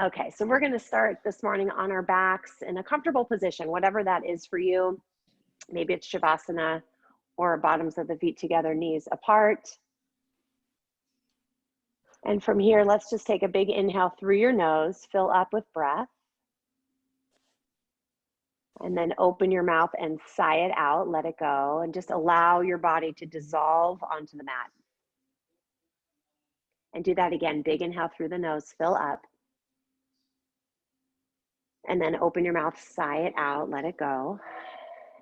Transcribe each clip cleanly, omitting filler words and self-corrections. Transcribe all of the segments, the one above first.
Okay, so we're going to start this morning on our backs in a comfortable position, whatever that is for you. Maybe it's Shavasana or bottoms of the feet together, knees apart. And from here, let's just take a big inhale through your nose, fill up with breath. And then open your mouth and sigh it out, let it go, and just allow your body to dissolve onto the mat. And do that again, big inhale through the nose, fill up. And then open your mouth, sigh it out, let it go.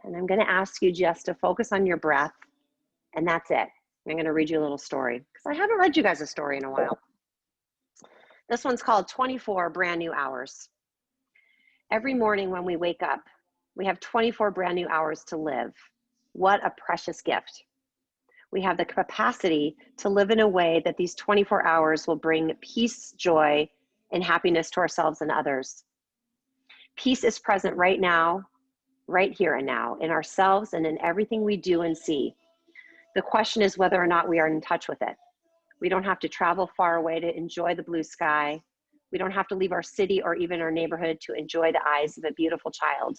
And I'm gonna ask you just to focus on your breath, and that's it. I'm gonna read you a little story, because I haven't read you guys a story in a while. This one's called 24 Brand New Hours. Every morning when we wake up, we have 24 brand new hours to live. What a precious gift. We have the capacity to live in a way that these 24 hours will bring peace, joy, and happiness to ourselves and others. Peace is present right now, right here and now, in ourselves and in everything we do and see. The question is whether or not we are in touch with it. We don't have to travel far away to enjoy the blue sky. We don't have to leave our city or even our neighborhood to enjoy the eyes of a beautiful child.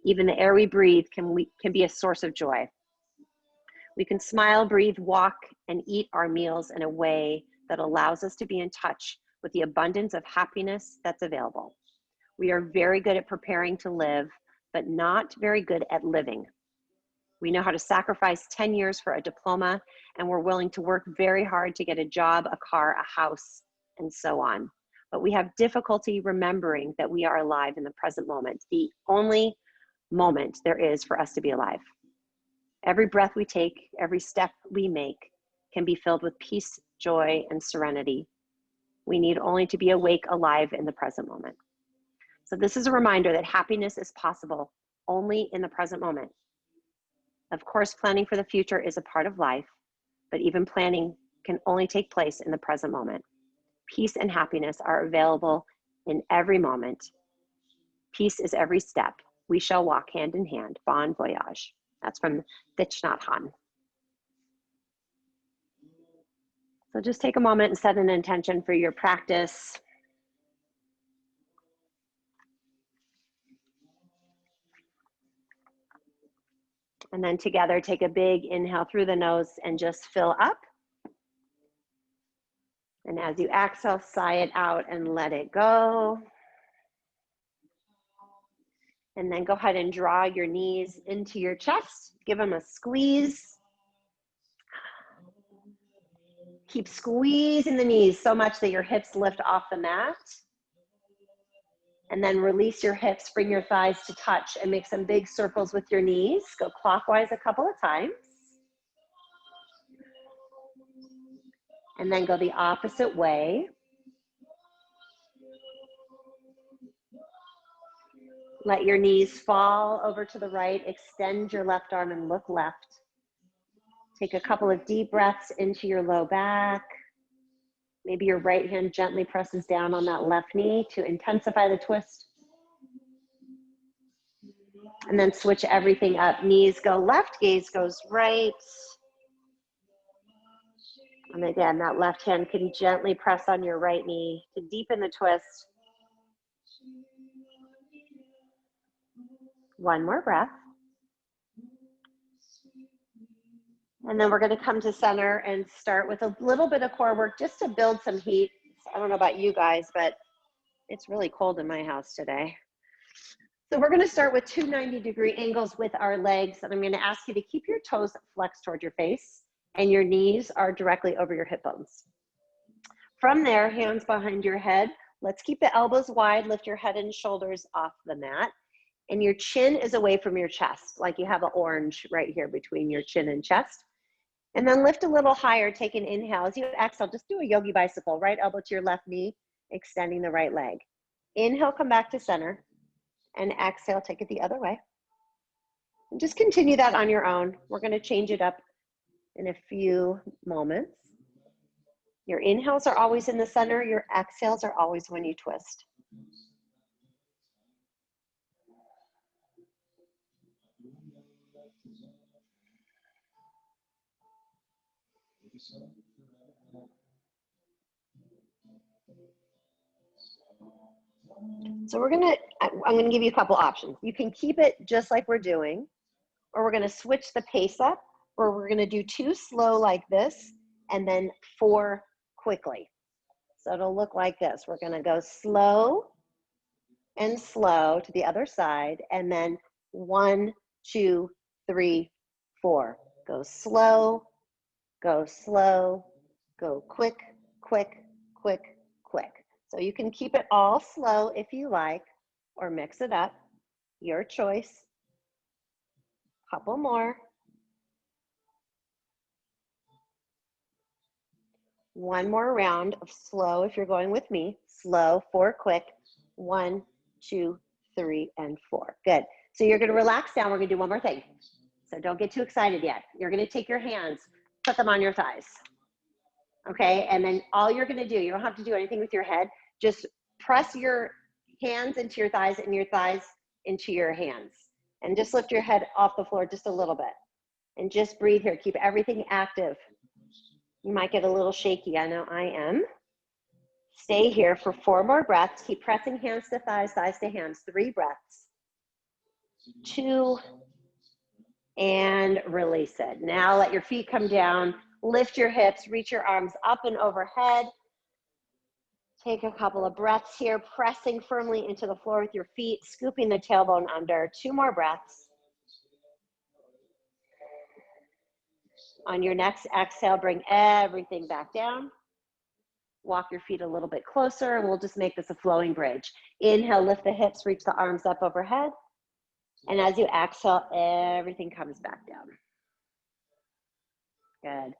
Even the air we breathe can be a source of joy. We can smile, breathe, walk, and eat our meals in a way that allows us to be in touch with the abundance of happiness that's available. We are very good at preparing to live, but not very good at living. We know how to sacrifice 10 years for a diploma, and we're willing to work very hard to get a job, a car, a house, and so on. But we have difficulty remembering that we are alive in the present moment, the only moment there is for us to be alive. Every breath we take, every step we make can be filled with peace, joy, and serenity. We need only to be awake, alive in the present moment. So this is a reminder that happiness is possible only in the present moment. Of course, planning for the future is a part of life, but even planning can only take place in the present moment. Peace and happiness are available in every moment. Peace is every step. We shall walk hand in hand. Bon voyage. That's from Thich Nhat Hanh. So just take a moment and set an intention for your practice. And then together, take a big inhale through the nose and just fill up. And as you exhale, sigh it out and let it go. And then go ahead and draw your knees into your chest. Give them a squeeze. Keep squeezing the knees so much that your hips lift off the mat. And then release your hips, bring your thighs to touch and make some big circles with your knees. Go clockwise a couple of times. And then go the opposite way. Let your knees fall over to the right. Extend your left arm and look left. Take a couple of deep breaths into your low back. Maybe your right hand gently presses down on that left knee to intensify the twist. And then switch everything up. Knees go left, gaze goes right. And again, that left hand can gently press on your right knee to deepen the twist. One more breath. And then we're going to come to center and start with a little bit of core work just to build some heat. I don't know about you guys, but it's really cold in my house today. So we're going to start with two 90-degree angles with our legs. And I'm going to ask you to keep your toes flexed toward your face and your knees are directly over your hip bones. From there, hands behind your head. Let's keep the elbows wide. Lift your head and shoulders off the mat. And your chin is away from your chest, like you have an orange right here between your chin and chest. And then lift a little higher, take an inhale. As you exhale, just do a yogi bicycle, right elbow to your left knee, extending the right leg. Inhale, come back to center, and exhale, take it the other way. And just continue that on your own. We're gonna change it up in a few moments. Your inhales are always in the center, your exhales are always when you twist. So I'm gonna give you a couple options. You can keep it just like we're doing, or we're gonna switch the pace up, or we're gonna do 2 slow like this, and then 4 quickly. So it'll look like this. We're gonna go slow and slow to the other side, and then 1, 2, 3, 4. Go slow, go slow, go quick, quick, quick, quick. So you can keep it all slow if you like, or mix it up, your choice. Couple more. One more round of slow if you're going with me. Slow, 4 quick. 1, 2, 3, and 4. Good. So you're going to relax down. We're going to do one more thing. So don't get too excited yet. You're going to take your hands, put them on your thighs. Okay, and then all you're going to do, you don't have to do anything with your head. Just press your hands into your thighs and your thighs into your hands. And just lift your head off the floor just a little bit. And just breathe here. Keep everything active. You might get a little shaky. I know I am. Stay here for 4 more breaths. Keep pressing hands to thighs, thighs to hands. 3 breaths. 2. And release it. Now let your feet come down. Lift your hips. Reach your arms up and overhead. Take a couple of breaths here, pressing firmly into the floor with your feet, scooping the tailbone under. 2 more breaths. On your next exhale, bring everything back down. Walk your feet a little bit closer, and we'll just make this a flowing bridge. Inhale, lift the hips, reach the arms up overhead. And as you exhale, everything comes back down. Good.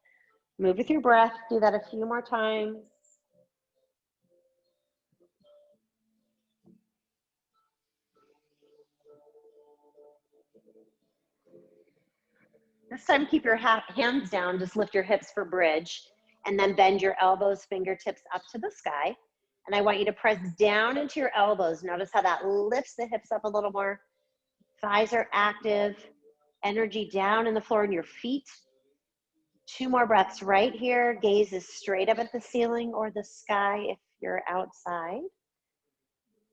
Move with your breath. Do that a few more times. This time, keep your hands down. Just lift your hips for bridge, and then bend your elbows, fingertips up to the sky. And I want you to press down into your elbows. Notice how that lifts the hips up a little more. Thighs are active. Energy down in the floor in your feet. 2 more breaths right here. Gaze is straight up at the ceiling or the sky if you're outside.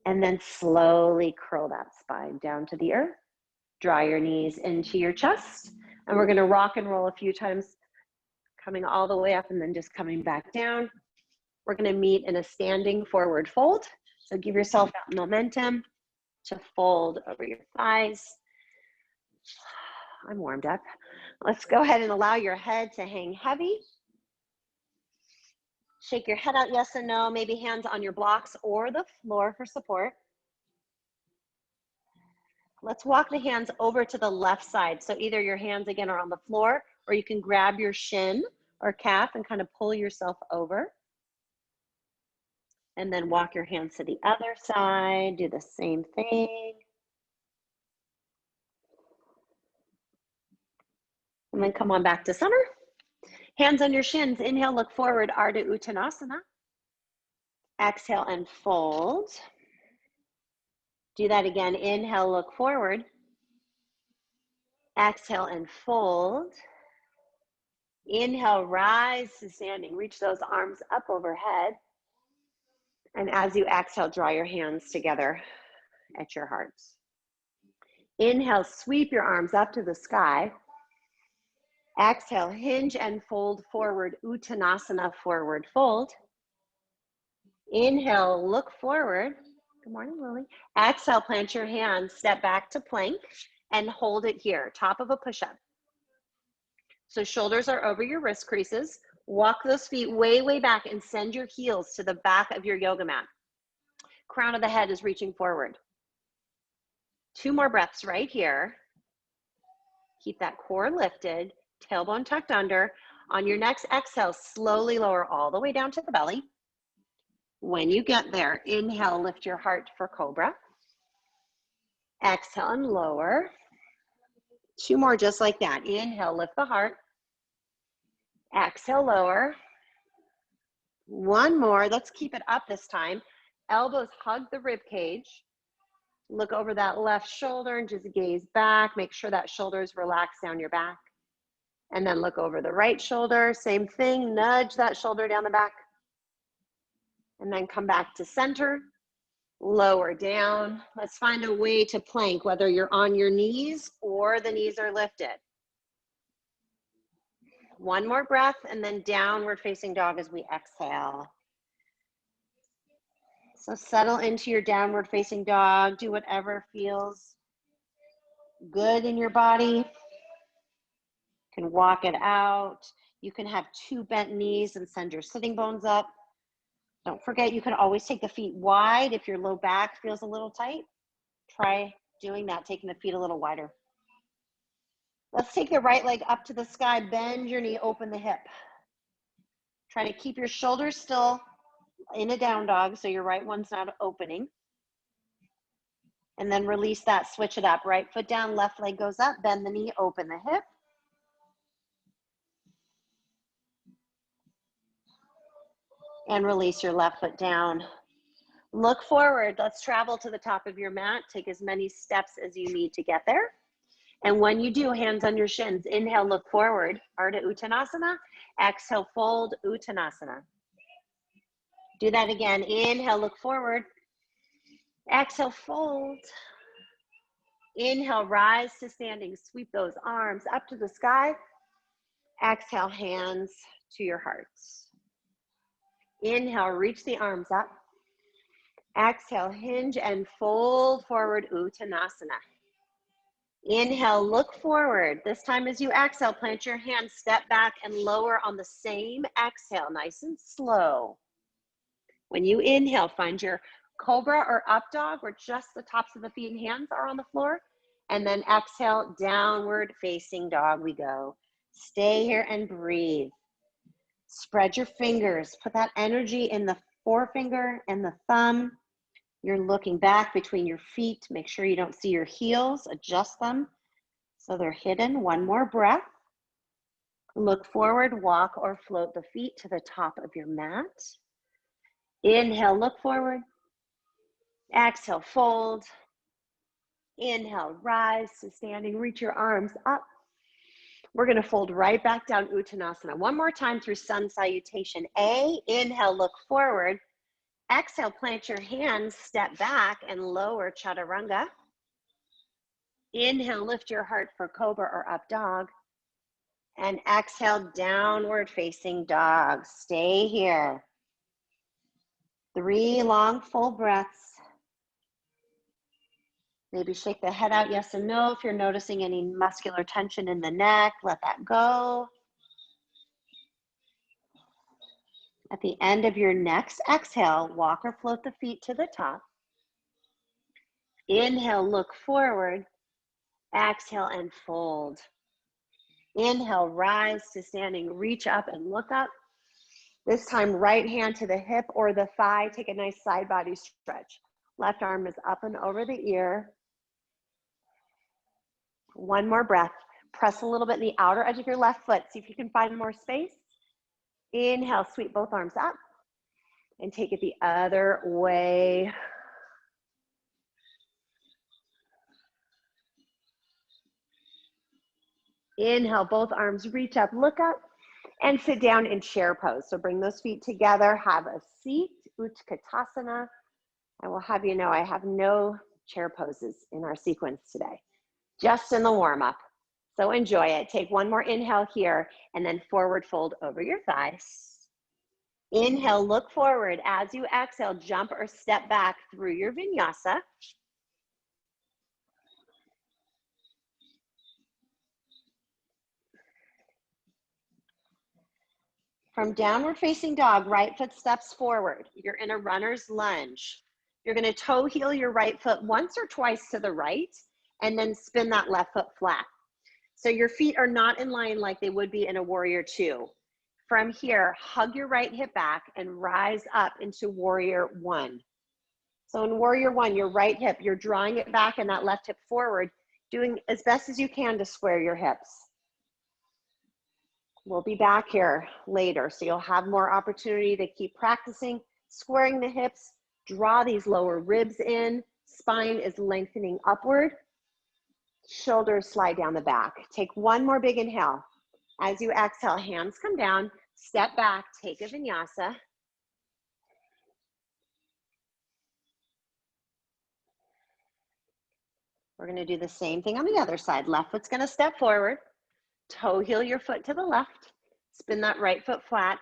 And then slowly curl that spine down to the earth. Draw your knees into your chest. And we're going to rock and roll a few times, coming all the way up and then just coming back down. We're going to meet in a standing forward fold. So give yourself that momentum to fold over your thighs. I'm warmed up. Let's go ahead and allow your head to hang heavy. Shake your head out, yes or no. Maybe hands on your blocks or the floor for support. Let's walk the hands over to the left side. So either your hands again are on the floor, or you can grab your shin or calf and kind of pull yourself over. And then walk your hands to the other side. Do the same thing. And then come on back to center. Hands on your shins. Inhale, look forward, Ardha Uttanasana. Exhale and fold. Do that again. Inhale, look forward. Exhale and fold. Inhale, rise to standing. Reach those arms up overhead. And as you exhale, draw your hands together at your hearts. Inhale, sweep your arms up to the sky. Exhale, hinge and fold forward, Uttanasana, forward fold. Inhale, look forward. Good morning, Lily. Exhale, plant your hands, step back to plank, and hold it here, top of a push-up. So shoulders are over your wrist creases. Walk those feet way, way back and send your heels to the back of your yoga mat. Crown of the head is reaching forward. 2 more breaths right here. Keep that core lifted, tailbone tucked under. On your next exhale, slowly lower all the way down to the belly. When you get there, inhale, lift your heart for cobra. Exhale and lower. 2 more just like that. Inhale, lift the heart. Exhale, lower. 1 more. Let's keep it up this time. Elbows hug the rib cage. Look over that left shoulder and just gaze back. Make sure that shoulder is relaxed down your back. And then look over the right shoulder. Same thing. Nudge that shoulder down the back. And then come back to center. Lower down. Let's find a way to plank, whether you're on your knees or the knees are lifted. One more breath, and then downward facing dog as we exhale. So settle into your downward facing dog. Do whatever feels good in your body. You can walk it out. You can have 2 bent knees and send your sitting bones up. Don't forget, you can always take the feet wide if your low back feels a little tight. Try doing that, taking the feet a little wider. Let's take the right leg up to the sky. Bend your knee, open the hip. Try to keep your shoulders still in a down dog so your right one's not opening. And then release that, switch it up. Right foot down, left leg goes up, bend the knee, open the hip. And release your left foot down. Look forward. Let's travel to the top of your mat. Take as many steps as you need to get there. And when you do, hands on your shins. Inhale, look forward, Ardha Uttanasana. Exhale, fold, Uttanasana. Do that again. Inhale, look forward. Exhale, fold. Inhale, rise to standing. Sweep those arms up to the sky. Exhale, hands to your hearts. Inhale, reach the arms up. Exhale, hinge and fold forward, Uttanasana. Inhale, look forward. This time as you exhale, plant your hands, step back and lower on the same exhale, nice and slow. When you inhale, find your cobra or up dog where just the tops of the feet and hands are on the floor. And then exhale, downward facing dog we go. Stay here and breathe. Spread your fingers. Put that energy in the forefinger and the thumb. You're looking back between your feet. Make sure you don't see your heels. Adjust them so they're hidden. One more breath. Look forward, walk or float the feet to the top of your mat. Inhale, look forward. Exhale, fold. Inhale, rise to standing. Reach your arms up. We're going to fold right back down, Uttanasana. One more time through sun salutation. Inhale, look forward. Exhale, plant your hands, step back and lower chaturanga. Inhale, lift your heart for cobra or up dog. And exhale, downward facing dog. Stay here. 3 long, full breaths. Maybe shake the head out, yes and no. If you're noticing any muscular tension in the neck, let that go. At the end of your next exhale, walk or float the feet to the top. Inhale, look forward. Exhale and fold. Inhale, rise to standing, reach up and look up. This time, right hand to the hip or the thigh. Take a nice side body stretch. Left arm is up and over the ear. One more breath. Press a little bit in the outer edge of your left foot. See if you can find more space. Inhale, sweep both arms up and take it the other way. Inhale, both arms reach up, look up, and sit down in chair pose. So bring those feet together, have a seat, Utkatasana. I will have you know I have no chair poses in our sequence today, just in the warm-up. So enjoy it. Take one more inhale here, and then forward fold over your thighs. Inhale, look forward. As you exhale, jump or step back through your vinyasa. From downward facing dog, right foot steps forward. You're in a runner's lunge. You're going to toe heel your right foot once or twice to the right, and then spin that left foot flat. So your feet are not in line like they would be in a warrior two. From here, hug your right hip back and rise up into warrior one. So in warrior one, your right hip, you're drawing it back and that left hip forward, doing as best as you can to square your hips. We'll be back here later, so you'll have more opportunity to keep practicing squaring the hips, draw these lower ribs in, spine is lengthening upward, shoulders slide down the back. Take one more big inhale. As you exhale, hands come down, step back, take a vinyasa. We're gonna do the same thing on the other side. Left foot's gonna step forward, toe heel your foot to the left, spin that right foot flat,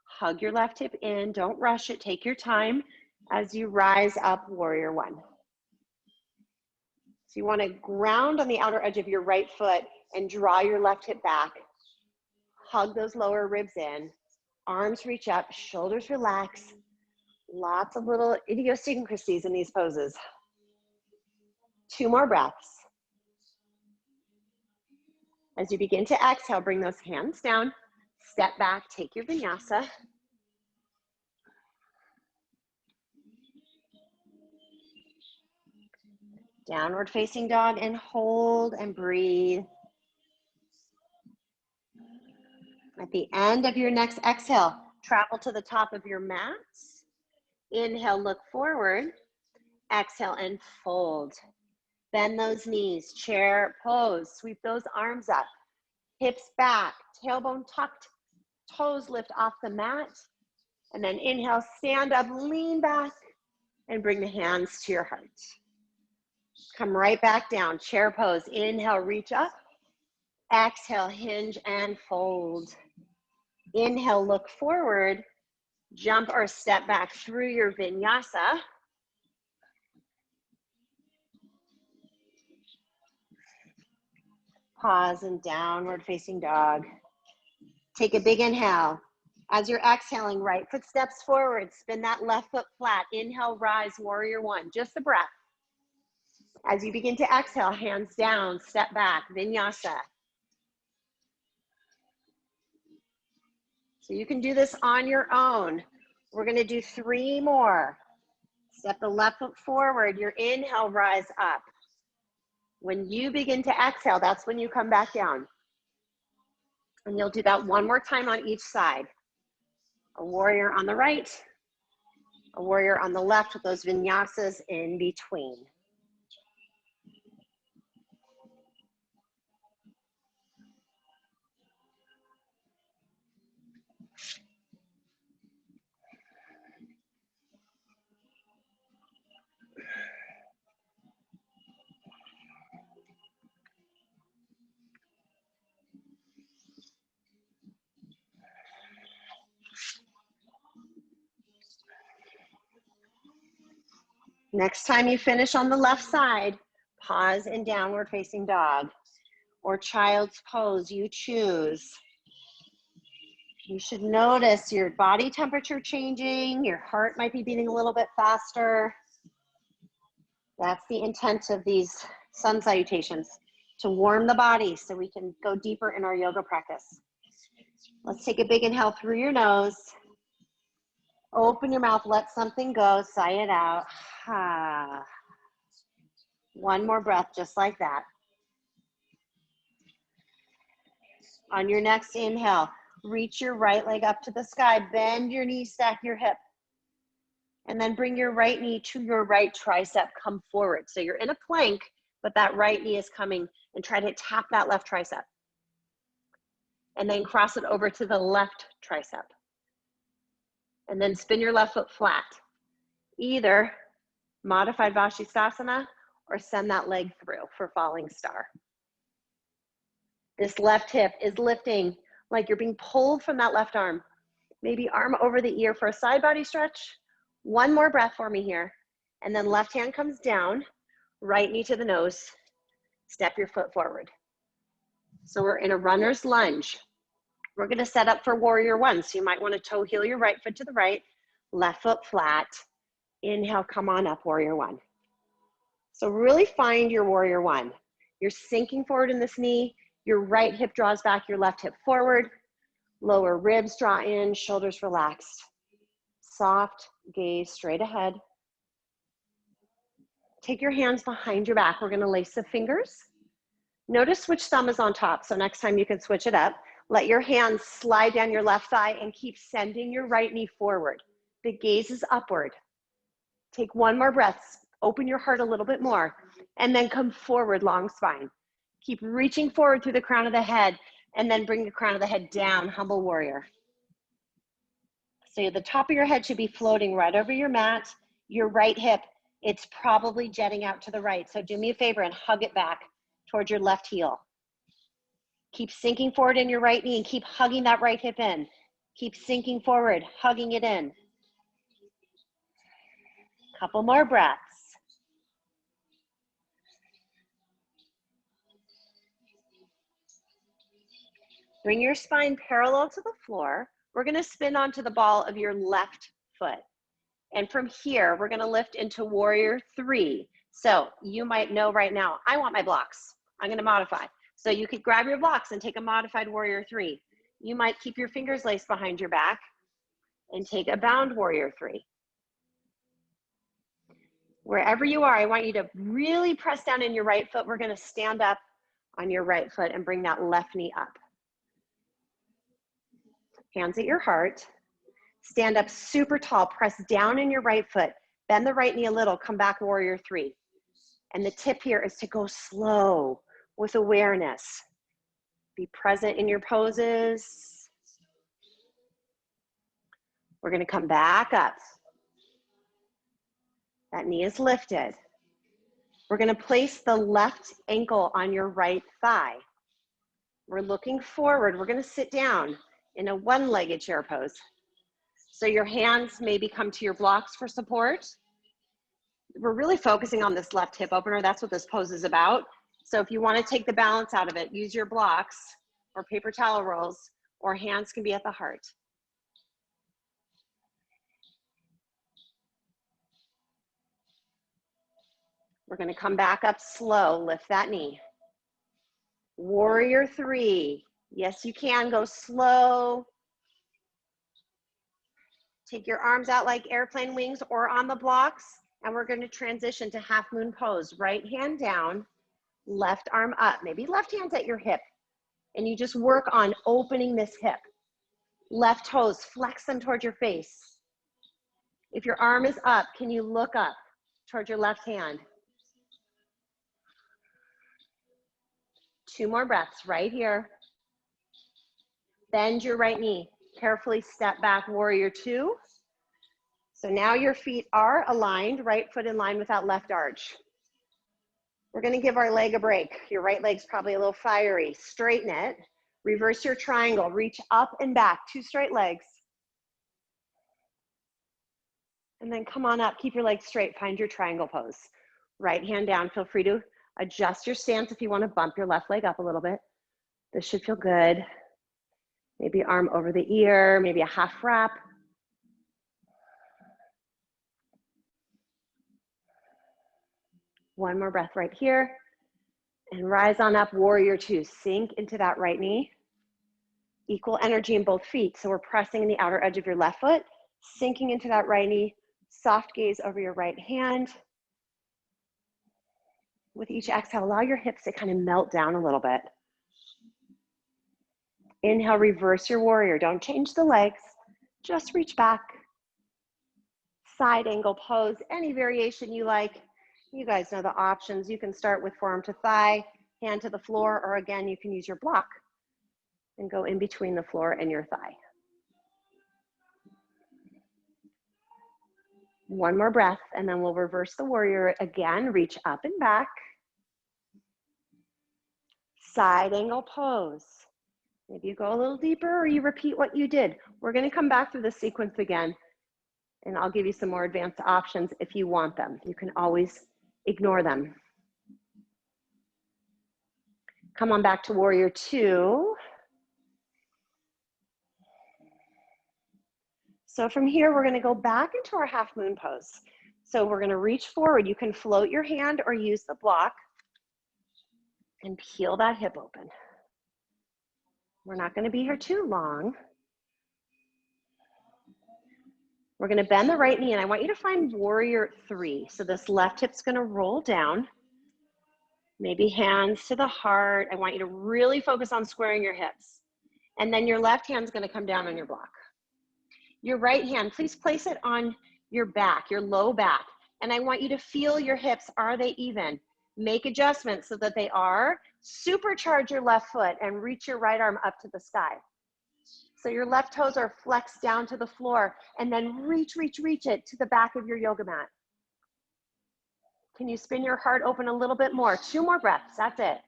hug your left hip in, don't rush it, take your time as you rise up, warrior one. So you wanna ground on the outer edge of your right foot and draw your left hip back. Hug those lower ribs in, arms reach up, shoulders relax. Lots of little idiosyncrasies in these poses. 2 more breaths. As you begin to exhale, bring those hands down, step back, take your vinyasa. Downward facing dog and hold and breathe. At the end of your next exhale, travel to the top of your mat. Inhale, look forward. Exhale and fold. Bend those knees, chair pose, sweep those arms up. Hips back, tailbone tucked, toes lift off the mat. And then inhale, stand up, lean back, and bring the hands to your heart. Come right back down, chair pose. Inhale, reach up. Exhale, hinge and fold. Inhale, look forward. Jump or step back through your vinyasa. Pause and downward facing dog. Take a big inhale. As you're exhaling, right foot steps forward. Spin that left foot flat. Inhale, rise, warrior one. Just a breath. As you begin to exhale, hands down, step back, vinyasa. So you can do this on your own. We're gonna do 3 more. Step the left foot forward. Your inhale, rise up. When you begin to exhale, that's when you come back down. And you'll do that 1 more time on each side. A warrior on the right, a warrior on the left with those vinyasas in between. Next time you finish on the left side, pause in downward facing dog or child's pose, you choose. You should notice your body temperature changing, your heart might be beating a little bit faster. That's the intent of these sun salutations, to warm the body so we can go deeper in our yoga practice. Let's take a big inhale through your nose. Open your mouth, let something go, sigh it out. Ah. 1 more breath, just like that. On your next inhale, reach your right leg up to the sky, bend your knee, stack your hip. And then bring your right knee to your right tricep, come forward. So you're in a plank, but that right knee is coming, and try to tap that left tricep. And then cross it over to the left tricep. And then spin your left foot flat. Either modified Vashisthasana or send that leg through for falling star. This left hip is lifting like you're being pulled from that left arm. Maybe arm over the ear for a side body stretch. 1 more breath for me here. And then left hand comes down, right knee to the nose, step your foot forward. So we're in a runner's lunge. We're gonna set up for warrior one. So you might wanna toe heel your right foot to the right, left foot flat. Inhale, come on up, warrior one. So really find your warrior one. You're sinking forward in this knee, your right hip draws back, your left hip forward, lower ribs draw in, shoulders relaxed. Soft gaze straight ahead. Take your hands behind your back. We're gonna lace the fingers. Notice which thumb is on top, so next time you can switch it up. Let your hands slide down your left thigh and keep sending your right knee forward. The gaze is upward. Take 1 more breath. Open your heart a little bit more, and then come forward, long spine. Keep reaching forward through the crown of the head, and then bring the crown of the head down, humble warrior. So the top of your head should be floating right over your mat. Your right hip it's probably jetting out to the right. So do me a favor and hug it back towards your left heel. Keep sinking forward in your right knee and keep hugging that right hip in. Keep sinking forward, hugging it in. Couple more breaths. Bring your spine parallel to the floor. We're going to spin onto the ball of your left foot. And from here, we're going to lift into warrior 3. So you might know right now, I want my blocks. I'm going to modify. So you could grab your blocks and take a modified warrior 3. You might keep your fingers laced behind your back and take a bound warrior 3. Wherever you are, I want you to really press down in your right foot. We're going to stand up on your right foot and bring that left knee up. Hands at your heart. Stand up super tall, press down in your right foot, bend the right knee a little, come back warrior 3. And the tip here is to go slow with awareness. Be present in your poses. We're going to come back up. That knee is lifted. We're going to place the left ankle on your right thigh. We're looking forward. We're going to sit down in a one-legged chair pose. So your hands maybe come to your blocks for support. We're really focusing on this left hip opener. That's what this pose is about. So if you want to take the balance out of it, use your blocks or paper towel rolls, or hands can be at the heart. We're going to come back up slow. Lift that knee. Warrior 3. Yes, you can go slow. Take your arms out like airplane wings or on the blocks, and we're going to transition to half moon pose. Right hand down, left arm up. Maybe left hand's at your hip, and you just work on opening this hip. Left toes, flex them towards your face. If your arm is up, can you look up towards your left hand? 2 more breaths right here. Bend your right knee. Carefully step back, warrior 2. So now your feet are aligned, right foot in line with that left arch. We're going to give our leg a break. Your right leg's probably a little fiery. Straighten it. Reverse your triangle. Reach up and back. 2 straight legs. And then come on up. Keep your legs straight. Find your triangle pose. Right hand down. Feel free to adjust your stance if you want to bump your left leg up a little bit. This should feel good. Maybe arm over the ear. Maybe a half wrap. One more breath right here. And rise on up, warrior 2. Sink into that right knee. Equal energy in both feet. So we're pressing the outer edge of your left foot, sinking into that right knee. Soft gaze over your right hand. With each exhale, allow your hips to kind of melt down a little bit. Inhale, reverse your warrior. Don't change the legs. Just reach back. Side angle pose, any variation you like. You guys know the options. You can start with forearm to thigh, hand to the floor, or again, you can use your block and go in between the floor and your thigh. One more breath, and then we'll reverse the warrior again. Reach up and back. Side angle pose. Maybe you go a little deeper or you repeat what you did. We're going to come back through this sequence again, and I'll give you some more advanced options if you want them. You can always ignore them. Come on back to warrior 2. So from here, we're going to go back into our half moon pose. So we're going to reach forward. You can float your hand or use the block and peel that hip open. We're not going to be here too long. We're going to bend the right knee, and I want you to find warrior 3. So this left hip's going to roll down. Maybe hands to the heart. I want you to really focus on squaring your hips. And then your left hand's going to come down on your block. Your right hand, please place it on your back, your low back. And I want you to feel your hips. Are they even? Make adjustments so that they are. Supercharge your left foot and reach your right arm up to the sky. So your left toes are flexed down to the floor, and then reach it to the back of your yoga mat. Can you spin your heart open a little bit more? 2 more breaths, that's it.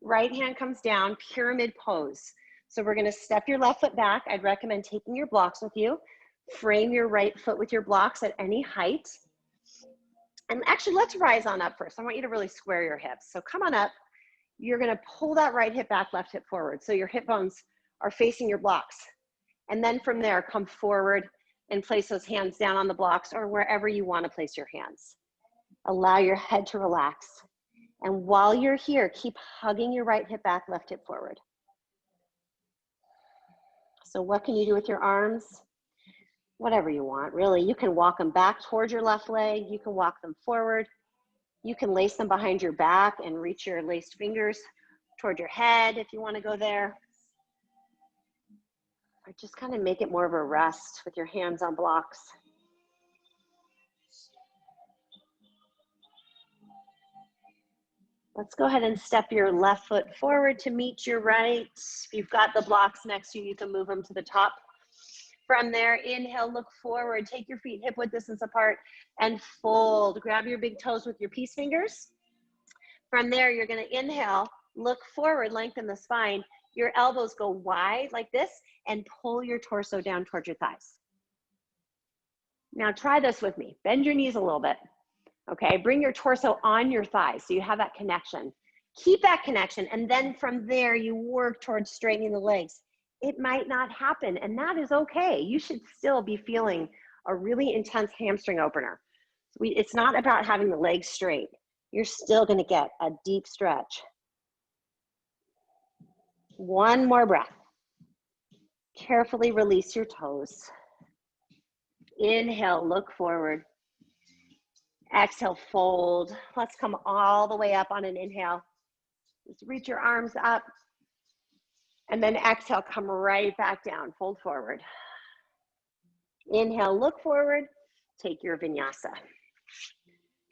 Right hand comes down, pyramid pose. So we're gonna step your left foot back. I'd recommend taking your blocks with you. Frame your right foot with your blocks at any height. And actually, let's rise on up first. I want you to really square your hips. So come on up. You're gonna pull that right hip back, left hip forward. So your hip bones are facing your blocks. And then from there, come forward and place those hands down on the blocks or wherever you wanna place your hands. Allow your head to relax. And while you're here, keep hugging your right hip back, left hip forward. So what can you do with your arms? Whatever you want, really. You can walk them back towards your left leg. You can walk them forward. You can lace them behind your back and reach your laced fingers toward your head if you want to go there. Or just kind of make it more of a rest with your hands on blocks. Let's go ahead and step your left foot forward to meet your right. If you've got the blocks next to you, you can move them to the top. From there, inhale, look forward, take your feet hip width distance apart and fold. Grab your big toes with your peace fingers. From there, you're gonna inhale, look forward, lengthen the spine. Your elbows go wide like this and pull your torso down towards your thighs. Now try this with me. Bend your knees a little bit, okay? Bring your torso on your thighs so you have that connection. Keep that connection, and then from there, you work towards straightening the legs. It might not happen, and that is okay. You should still be feeling a really intense hamstring opener. It's not about having the legs straight. You're still gonna get a deep stretch. One more breath. Carefully release your toes. Inhale, look forward. Exhale, fold. Let's come all the way up on an inhale. Just reach your arms up. And then exhale, come right back down, fold forward. Inhale, look forward, take your vinyasa.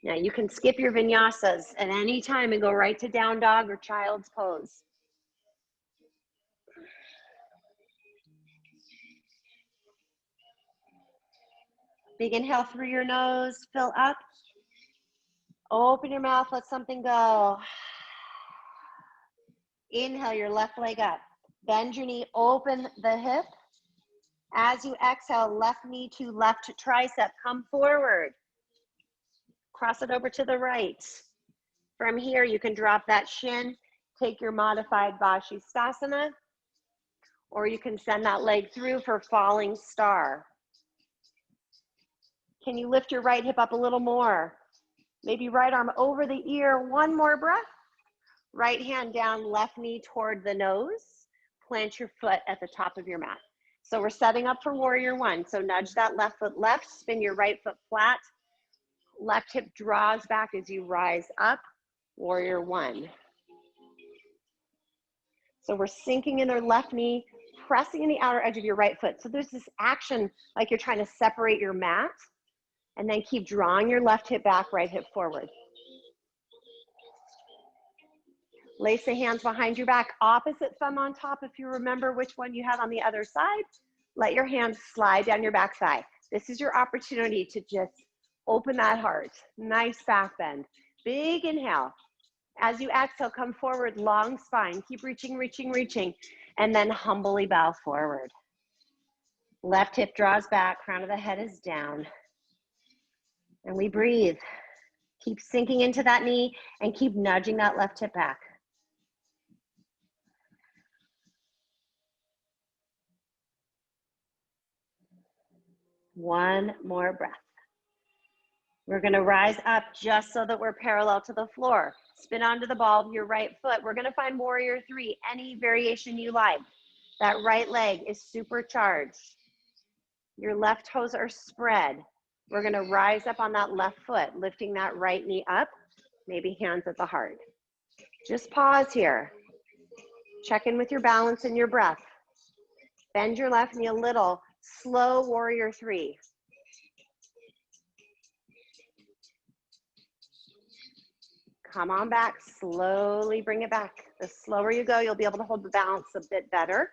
Now you can skip your vinyasas at any time and go right to down dog or child's pose. Big inhale through your nose, fill up. Open your mouth, let something go. Inhale your left leg up. Bend your knee, open the hip. As you exhale, left knee to left tricep, come forward. Cross it over to the right. From here, you can drop that shin, take your modified Vashisthasana, or you can send that leg through for falling star. Can you lift your right hip up a little more? Maybe right arm over the ear, one more breath. Right hand down, left knee toward the nose. Plant your foot at the top of your mat. So we're setting up for warrior one. So nudge that left foot left, spin your right foot flat. Left hip draws back as you rise up, warrior one. So we're sinking in their left knee, pressing in the outer edge of your right foot. So there's this action like you're trying to separate your mat, and then keep drawing your left hip back, right hip forward. Lace the hands behind your back, opposite thumb on top if you remember which one you had on the other side. Let your hands slide down your back thigh. This is your opportunity to just open that heart. Nice back bend. Big inhale. As you exhale, come forward, long spine. Keep reaching, reaching, reaching, and then humbly bow forward. Left hip draws back, crown of the head is down. And we breathe. Keep sinking into that knee and keep nudging that left hip back. One more breath. We're gonna rise up just so that we're parallel to the floor. Spin onto the ball of your right foot. We're gonna find warrior three, any variation you like. That right leg is supercharged. Your left toes are spread. We're gonna rise up on that left foot, lifting that right knee up, maybe hands at the heart. Just pause here. Check in with your balance and your breath. Bend your left knee a little. Slow warrior three. Come on back, slowly bring it back. The slower you go, you'll be able to hold the balance a bit better.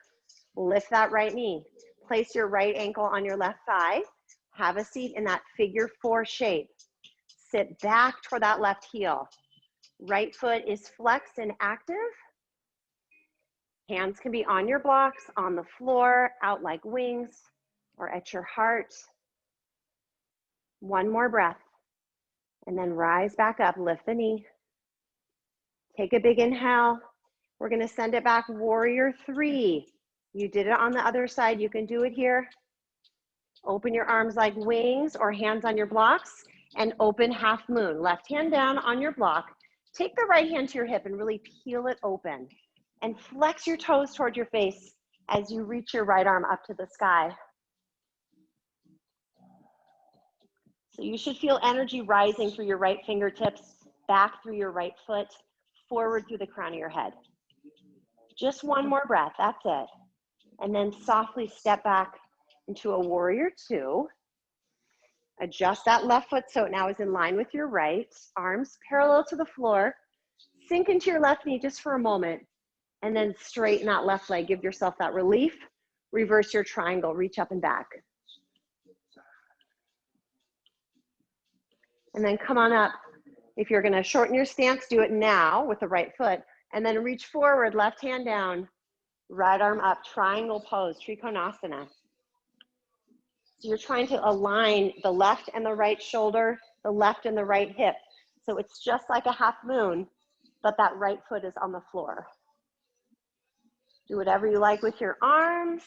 Lift that right knee. Place your right ankle on your left thigh. Have a seat in that figure 4 shape. Sit back toward that left heel. Right foot is flexed and active. Hands can be on your blocks, on the floor, out like wings, or at your heart. One more breath. And then rise back up, lift the knee. Take a big inhale. We're gonna send it back, warrior 3. You did it on the other side, you can do it here. Open your arms like wings or hands on your blocks and open half moon. Left hand down on your block. Take the right hand to your hip and really peel it open. And flex your toes toward your face as you reach your right arm up to the sky. So you should feel energy rising through your right fingertips, back through your right foot, forward through the crown of your head. Just one more breath, that's it. And then softly step back into a warrior 2. Adjust that left foot so it now is in line with your right. Arms parallel to the floor. Sink into your left knee just for a moment. And then straighten that left leg. Give yourself that relief. Reverse your triangle. Reach up and back. And then come on up. If you're going to shorten your stance, do it now with the right foot. And then reach forward, left hand down. Right arm up, triangle pose, Trikonasana. So you're trying to align the left and the right shoulder, the left and the right hip. So it's just like a half moon, but that right foot is on the floor. Do whatever you like with your arms.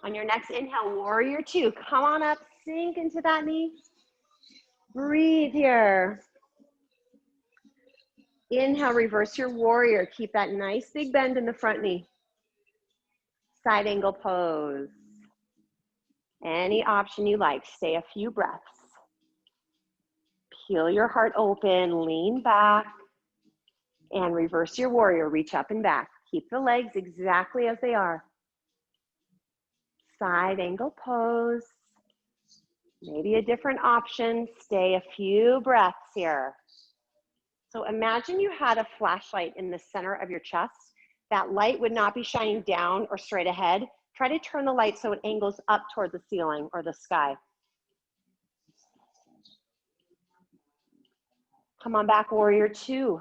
On your next inhale, warrior 2. Come on up, sink into that knee. Breathe here. Inhale, reverse your warrior. Keep that nice big bend in the front knee. Side angle pose. Any option you like. Stay a few breaths. Peel your heart open, lean back, and reverse your warrior. Reach up and back. Keep the legs exactly as they are. Side angle pose. Maybe a different option. Stay a few breaths here. So imagine you had a flashlight in the center of your chest. That light would not be shining down or straight ahead. Try to turn the light so it angles up toward the ceiling or the sky. Come on back, warrior 2.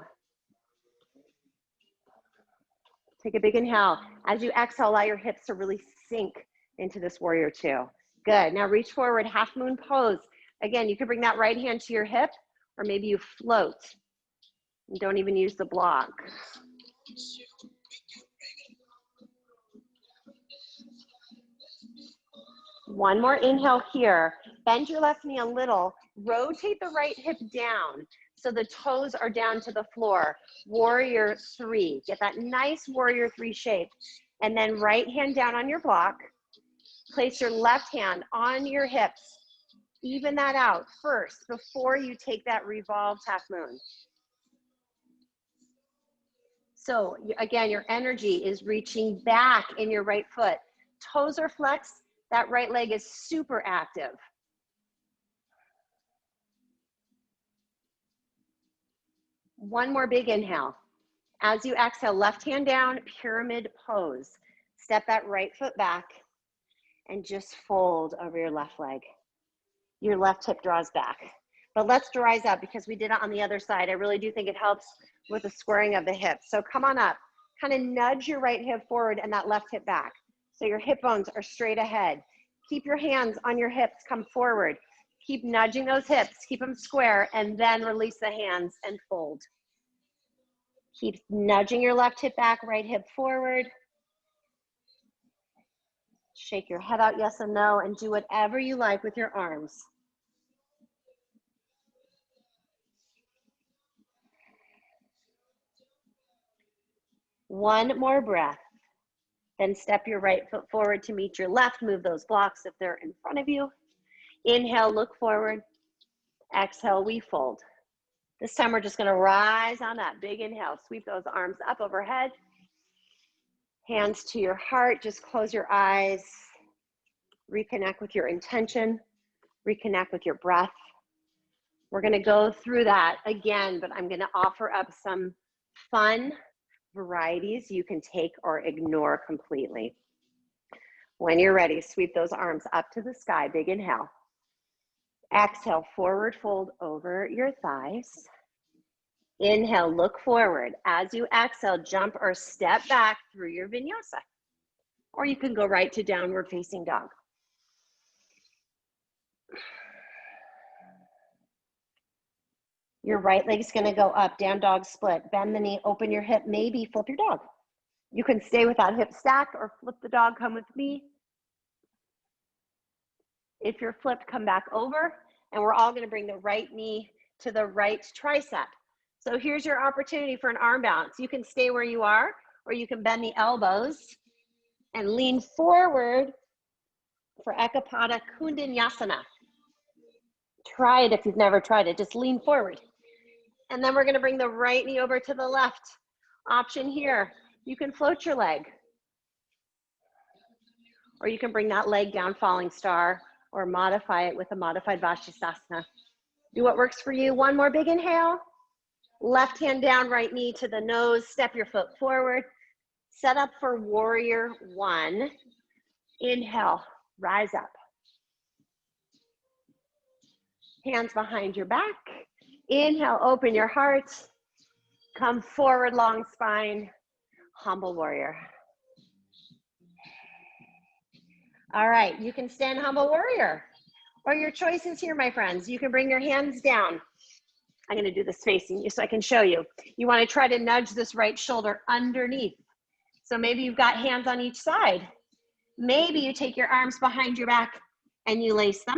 Take a big inhale. As you exhale, allow your hips to really sink into this warrior 2. Good. Now reach forward, half moon pose. Again, you can bring that right hand to your hip, or maybe you float. And don't even use the block. One more inhale here. Bend your left knee a little. Rotate the right hip down so the toes are down to the floor. Warrior 3. Get that nice warrior 3 shape. And then right hand down on your block. Place your left hand on your hips. Even that out first before you take that revolved half moon. So again, your energy is reaching back in your right foot. Toes are flexed. That right leg is super active. One more big inhale. As you exhale, left hand down, pyramid pose. Step that right foot back and just fold over your left leg. Your left hip draws back. But let's rise up because we did it on the other side. I really do think it helps with the squaring of the hips. So come on up. Kind of nudge your right hip forward and that left hip back. So your hip bones are straight ahead. Keep your hands on your hips, come forward. Keep nudging those hips, keep them square, and then release the hands and fold. Keep nudging your left hip back, right hip forward. Shake your head out, yes and no, and do whatever you like with your arms. One more breath. Then step your right foot forward to meet your left. Move those blocks if they're in front of you. Inhale, look forward. Exhale, we fold. This time we're just gonna rise on up. Big inhale, sweep those arms up overhead. Hands to your heart, just close your eyes. Reconnect with your intention. Reconnect with your breath. We're gonna go through that again, but I'm gonna offer up some fun varieties you can take or ignore completely. When you're ready, sweep those arms up to the sky. Big inhale. Exhale, forward fold over your thighs. Inhale, look forward. As you exhale, jump or step back through your vinyasa. Or you can go right to downward facing dog. Your right leg's gonna go up, down dog split. Bend the knee, open your hip, maybe flip your dog. You can stay with that hip stack or flip the dog, come with me. If you're flipped, come back over, and we're all gonna bring the right knee to the right tricep. So here's your opportunity for an arm balance. You can stay where you are, or you can bend the elbows and lean forward for Ekapada Kundanyasana. Try it if you've never tried it, just lean forward. And then we're gonna bring the right knee over to the left. Option here, you can float your leg. Or you can bring that leg down, falling star, or modify it with a modified Vashisthasana. Do what works for you. One more big inhale. Left hand down, right knee to the nose. Step your foot forward. Set up for warrior one. Inhale, rise up. Hands behind your back. Inhale, open your heart. Come forward, long spine. Humble warrior. All right, you can stand humble warrior. Or your choice is here, my friends. You can bring your hands down. I'm gonna do this facing you so I can show you. You wanna try to nudge this right shoulder underneath. So maybe you've got hands on each side. Maybe you take your arms behind your back and you lace them.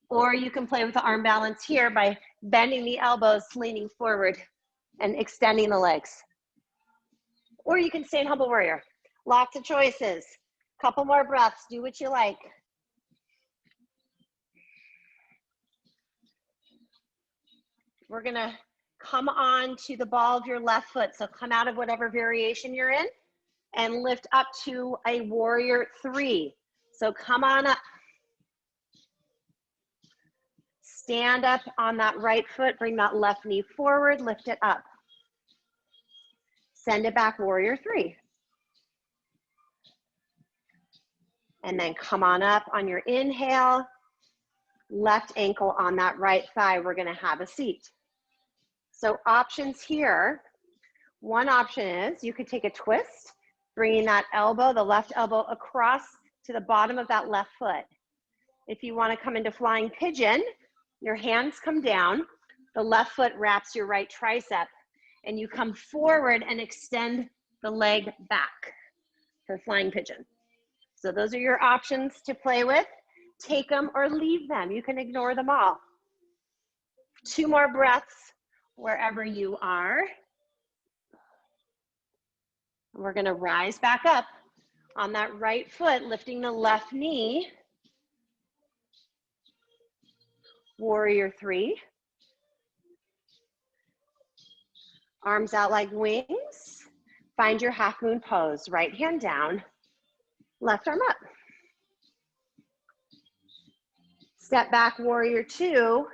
Or you can play with the arm balance here by bending the elbows, leaning forward, and extending the legs. Or you can stay in humble warrior. Lots of choices. Couple more breaths, do what you like. We're gonna come on to the ball of your left foot. So come out of whatever variation you're in and lift up to a warrior three. So come on up. Stand up on that right foot, bring that left knee forward, lift it up. Send it back, warrior three. And then come on up on your inhale, left ankle on that right thigh, we're gonna have a seat. So options here, one option is you could take a twist, bringing that elbow, the left elbow across to the bottom of that left foot. If you wanna come into flying pigeon, your hands come down, the left foot wraps your right tricep, and you come forward and extend the leg back for flying pigeon. So those are your options to play with. Take them or leave them. You can ignore them all. Two more breaths wherever you are. We're gonna rise back up on that right foot, lifting the left knee. Warrior three. Arms out like wings. Find your half moon pose. Right hand down, left arm up. Step back, warrior two.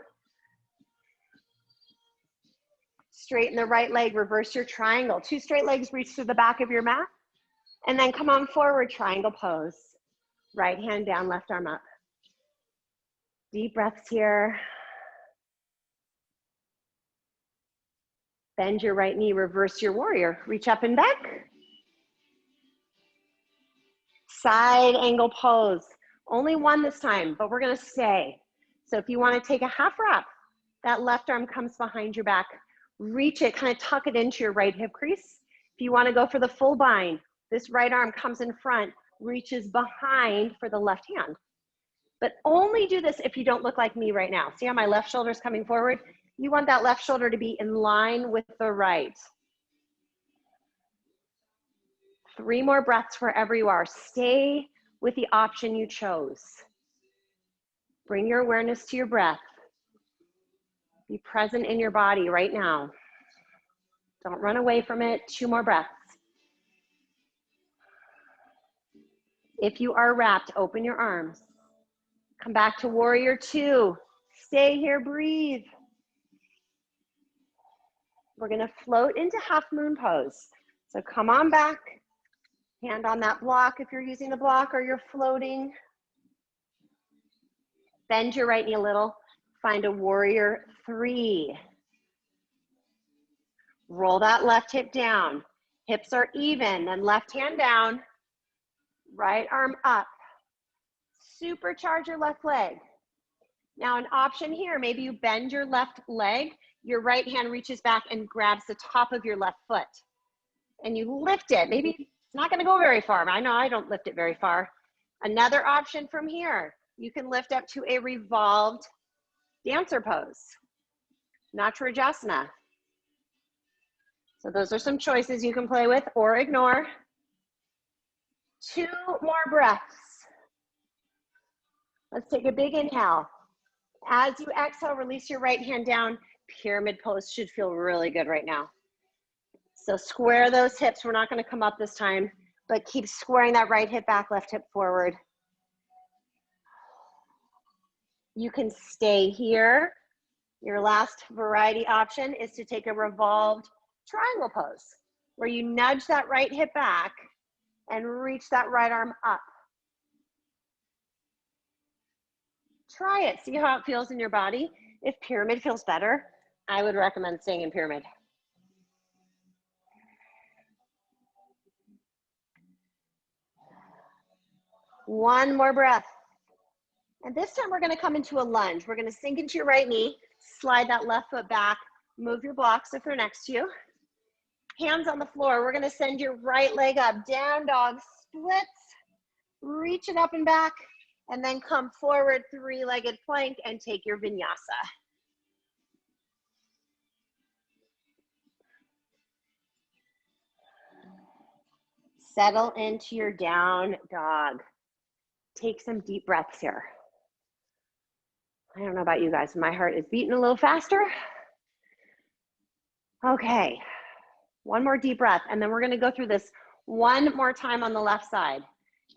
Straighten the right leg, reverse your triangle. Two straight legs reach to the back of your mat. And then come on forward, triangle pose. Right hand down, left arm up. Deep breaths here. Bend your right knee, reverse your warrior. Reach up and back. Side angle pose. Only one this time, but we're gonna stay. So if you wanna take a half wrap, that left arm comes behind your back. Reach it, kind of tuck it into your right hip crease. If you wanna go for the full bind, this right arm comes in front, reaches behind for the left hand. But only do this if you don't look like me right now. See how my left shoulder is coming forward? You want that left shoulder to be in line with the right. 3 more breaths wherever you are. Stay with the option you chose. Bring your awareness to your breath. Be present in your body right now. Don't run away from it. 2 more breaths. If you are wrapped, open your arms. Come back to warrior two. Stay here, breathe. We're gonna float into half moon pose. So come on back, hand on that block if you're using the block or you're floating. Bend your right knee a little, find a warrior three. Roll that left hip down. Hips are even, then left hand down, right arm up. Supercharge your left leg. Now an option here, maybe you bend your left leg, your right hand reaches back and grabs the top of your left foot. And you lift it. Maybe it's not gonna go very far. I know I don't lift it very far. Another option from here, you can lift up to a revolved dancer pose, Natrajasana. So those are some choices you can play with or ignore. 2 more breaths. Let's take a big inhale. As you exhale, release your right hand down. Pyramid pose should feel really good right now. So square those hips. We're not going to come up this time, but keep squaring that right hip back, left hip forward. You can stay here. Your last variety option is to take a revolved triangle pose, where you nudge that right hip back and reach that right arm up. Try it, see how it feels in your body. If pyramid feels better, I would recommend staying in pyramid. One more breath. And this time we're gonna come into a lunge. We're gonna sink into your right knee, slide that left foot back, move your blocks if they're next to you. Hands on the floor. We're gonna send your right leg up, down dog, splits, reach it up and back, and then come forward, three-legged plank, and take your vinyasa. Settle into your down dog. Take some deep breaths here. I don't know about you guys, my heart is beating a little faster. Okay, one more deep breath, and then we're gonna go through this one more time on the left side,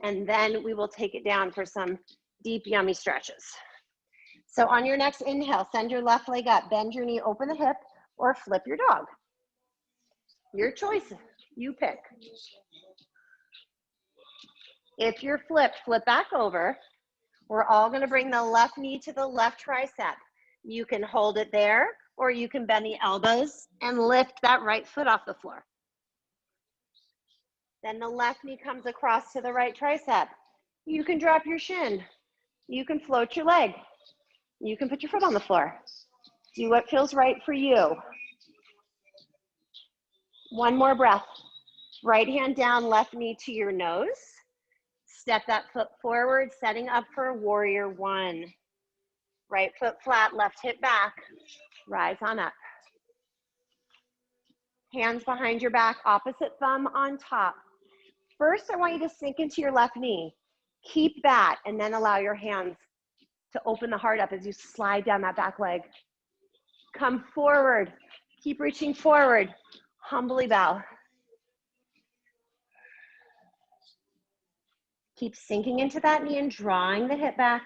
and then we will take it down for some deep, yummy stretches. So on your next inhale, send your left leg up, bend your knee, open the hip, or flip your dog. Your choice, you pick. If you're flipped, flip back over. We're all gonna bring the left knee to the left tricep. You can hold it there, or you can bend the elbows and lift that right foot off the floor. Then the left knee comes across to the right tricep. You can drop your shin. You can float your leg. You can put your foot on the floor. Do what feels right for you. One more breath. Right hand down, left knee to your nose. Step that foot forward, setting up for warrior one. Right foot flat, left hip back. Rise on up. Hands behind your back, opposite thumb on top. First, I want you to sink into your left knee. Keep that, and then allow your hands to open the heart up as you slide down that back leg. Come forward. Keep reaching forward. Humbly bow. Keep sinking into that knee and drawing the hip back.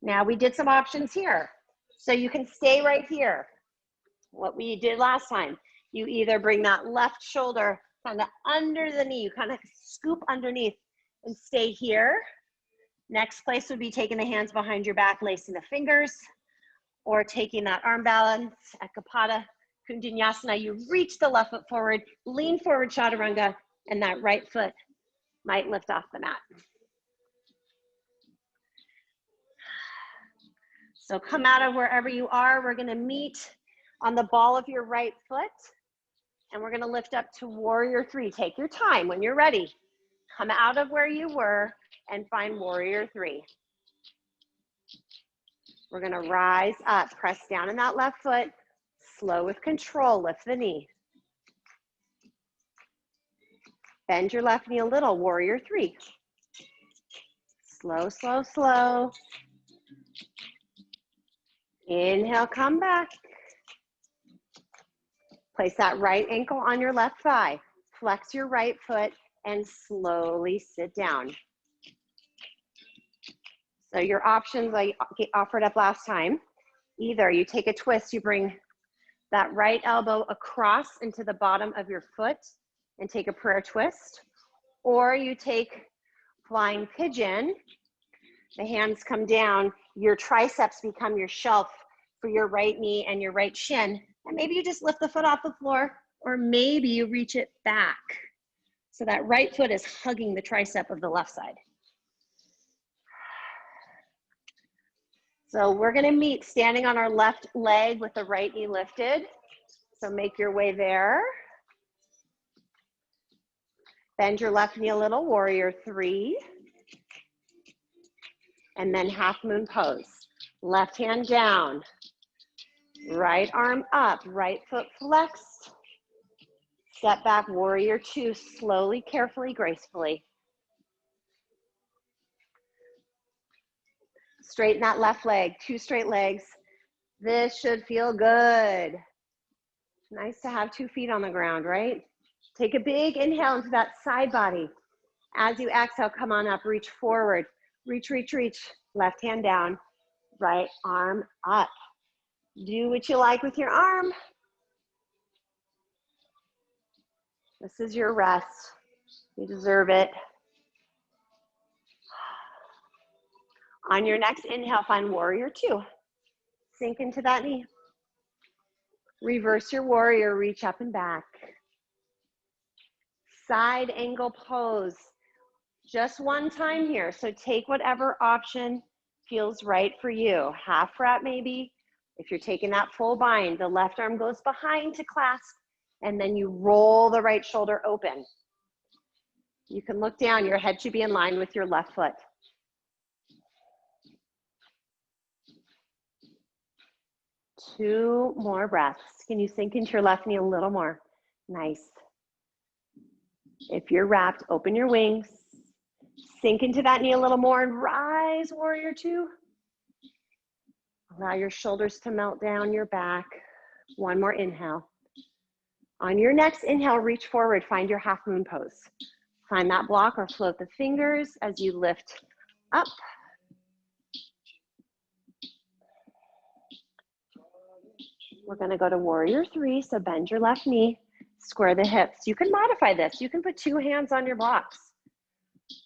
Now we did some options here. So you can stay right here. What we did last time, you either bring that left shoulder kind of under the knee, you kind of scoop underneath and stay here. Next place would be taking the hands behind your back, lacing the fingers, or taking that arm balance, Ekapada, Kundinasana. You reach the left foot forward, lean forward, Chaturanga, and that right foot might lift off the mat. So come out of wherever you are. We're gonna meet on the ball of your right foot, and we're gonna lift up to warrior three. Take your time. When you're ready, come out of where you were and find warrior three. We're gonna rise up, press down in that left foot, slow with control, lift the knee. Bend your left knee a little, warrior three. Slow, slow, slow. Inhale, come back. Place that right ankle on your left thigh. Flex your right foot and slowly sit down. So your options I offered up last time, either you take a twist, you bring that right elbow across into the bottom of your foot and take a prayer twist. Or you take flying pigeon, the hands come down, your triceps become your shelf for your right knee and your right shin. And maybe you just lift the foot off the floor, or maybe you reach it back. So that right foot is hugging the tricep of the left side. So we're gonna meet standing on our left leg with the right knee lifted. So make your way there. Bend your left knee a little, warrior 3. And then half moon pose. Left hand down, right arm up, right foot flexed. Step back, warrior 2, slowly, carefully, gracefully. Straighten that left leg, 2 straight legs. This should feel good. Nice to have 2 feet on the ground, right? Take a big inhale into that side body. As you exhale, come on up, reach forward. Reach, reach, reach. Left hand down, right arm up. Do what you like with your arm. This is your rest. You deserve it. On your next inhale, find warrior 2. Sink into that knee. Reverse your warrior, reach up and back. Side angle pose. Just one time here, so take whatever option feels right for you. Half wrap maybe. If you're taking that full bind, the left arm goes behind to clasp, and then you roll the right shoulder open. You can look down, your head should be in line with your left foot. Two more breaths. Can you sink into your left knee a little more? Nice. If you're wrapped, open your wings. Sink into that knee a little more and rise, warrior 2. Allow your shoulders to melt down your back. One more inhale. On your next inhale, reach forward, find your half moon pose. Find that block or float the fingers as you lift up. We're gonna go to warrior 3, so bend your left knee, square the hips. You can modify this. You can put 2 hands on your blocks.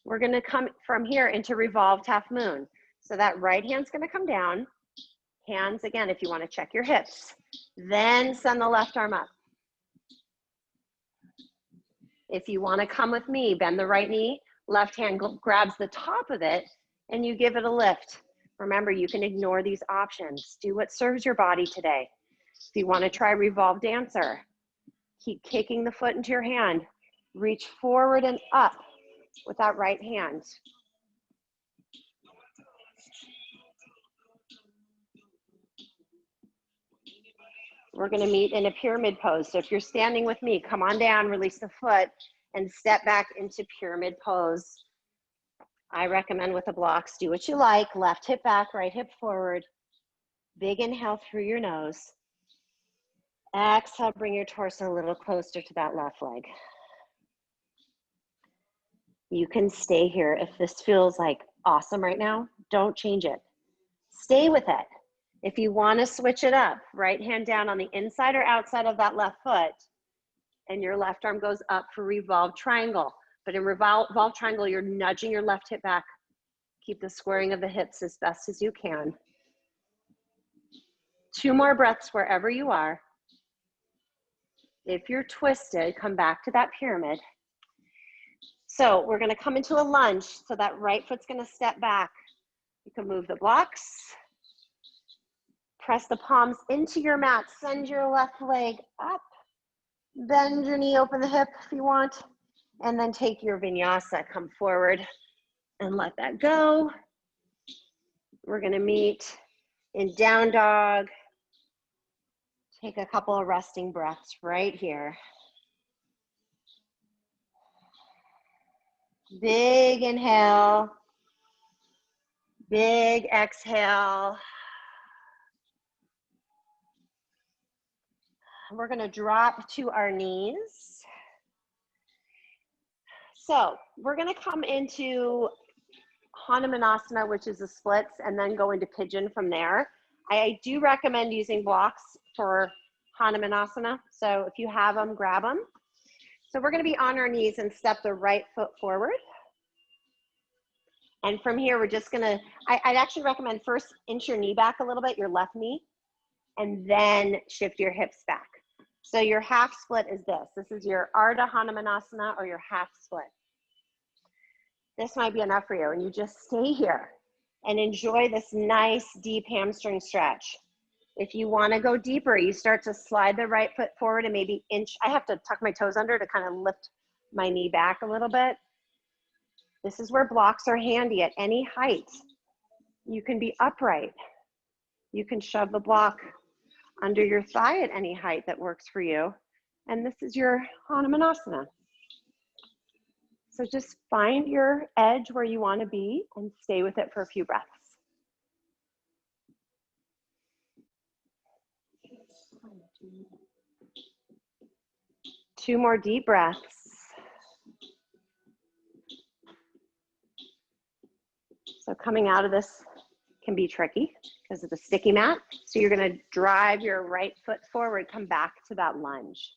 We're gonna come from here into revolved half moon. So that right hand's gonna come down. Hands, again, if you wanna check your hips. Then send the left arm up. If you wanna come with me, bend the right knee, left hand grabs the top of it, and you give it a lift. Remember, you can ignore these options. Do what serves your body today. If you wanna try revolved dancer, keep kicking the foot into your hand. Reach forward and up with that right hand. We're gonna meet in a pyramid pose. So if you're standing with me, come on down, release the foot, and step back into pyramid pose. I recommend with the blocks, do what you like. Left hip back, right hip forward. Big inhale through your nose. Exhale, bring your torso a little closer to that left leg. You can stay here. If this feels like awesome right now, don't change it. Stay with it. If you want to switch it up, right hand down on the inside or outside of that left foot, and your left arm goes up for revolved triangle. But in revolved triangle, you're nudging your left hip back. Keep the squaring of the hips as best as you can. 2 more breaths wherever you are. If you're twisted, come back to that pyramid. So we're gonna come into a lunge, so that right foot's gonna step back. You can move the blocks. Press the palms into your mat, send your left leg up. Bend your knee, open the hip if you want, and then take your vinyasa, come forward and let that go. We're gonna meet in down dog. Take a couple of resting breaths right here. Big inhale, big exhale. We're gonna drop to our knees. So we're gonna come into Hanumanasana, which is the splits, and then go into pigeon from there. I do recommend using blocks for Hanumanasana. So if you have them, grab them. So we're going to be on our knees and step the right foot forward. And from here, we're just going to, I'd actually recommend first inch your knee back a little bit, your left knee, and then shift your hips back. So your half split is this. This is your Ardha Hanumanasana or your half split. This might be enough for you, and you just stay here and enjoy this nice deep hamstring stretch. If you want to go deeper, you start to slide the right foot forward and maybe inch. I have to tuck my toes under to kind of lift my knee back a little bit. This is where blocks are handy at any height. You can be upright. You can shove the block under your thigh at any height that works for you. And this is your Hanumanasana. So just find your edge where you want to be and stay with it for a few breaths. Two more deep breaths. So coming out of this can be tricky because of the sticky mat. So you're going to drive your right foot forward, come back to that lunge.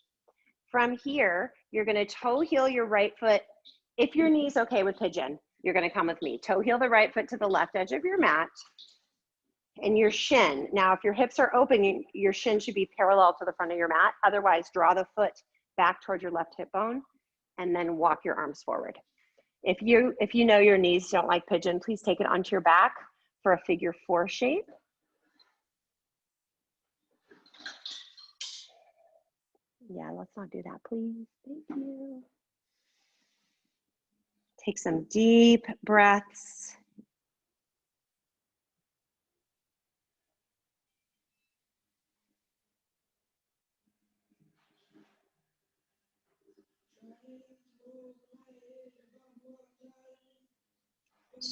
From here, you're going to toe heel your right foot. If your knee's okay with pigeon, you're going to come with me. Toe heel the right foot to the left edge of your mat and your shin. Now, if your hips are open, your shin should be parallel to the front of your mat. Otherwise, draw the foot back towards your left hip bone and then walk your arms forward. If you know your knees don't like pigeon, please take it onto your back for a figure 4 shape. Yeah, let's not do that, please. Thank you. Take some deep breaths.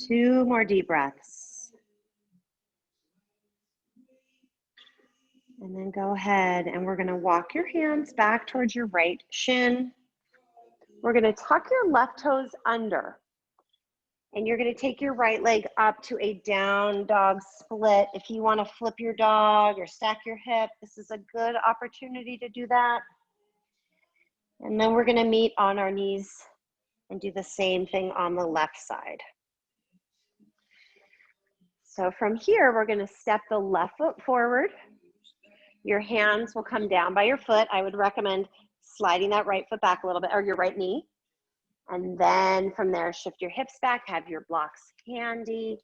Two more deep breaths. And then go ahead and we're going to walk your hands back towards your right shin. We're going to tuck your left toes under. And you're going to take your right leg up to a down dog split. If you want to flip your dog or stack your hip, this is a good opportunity to do that. And then we're going to meet on our knees and do the same thing on the left side. So from here, we're going to step the left foot forward. Your hands will come down by your foot. I would recommend sliding that right foot back a little bit, or your right knee. And then from there, shift your hips back, have your blocks handy.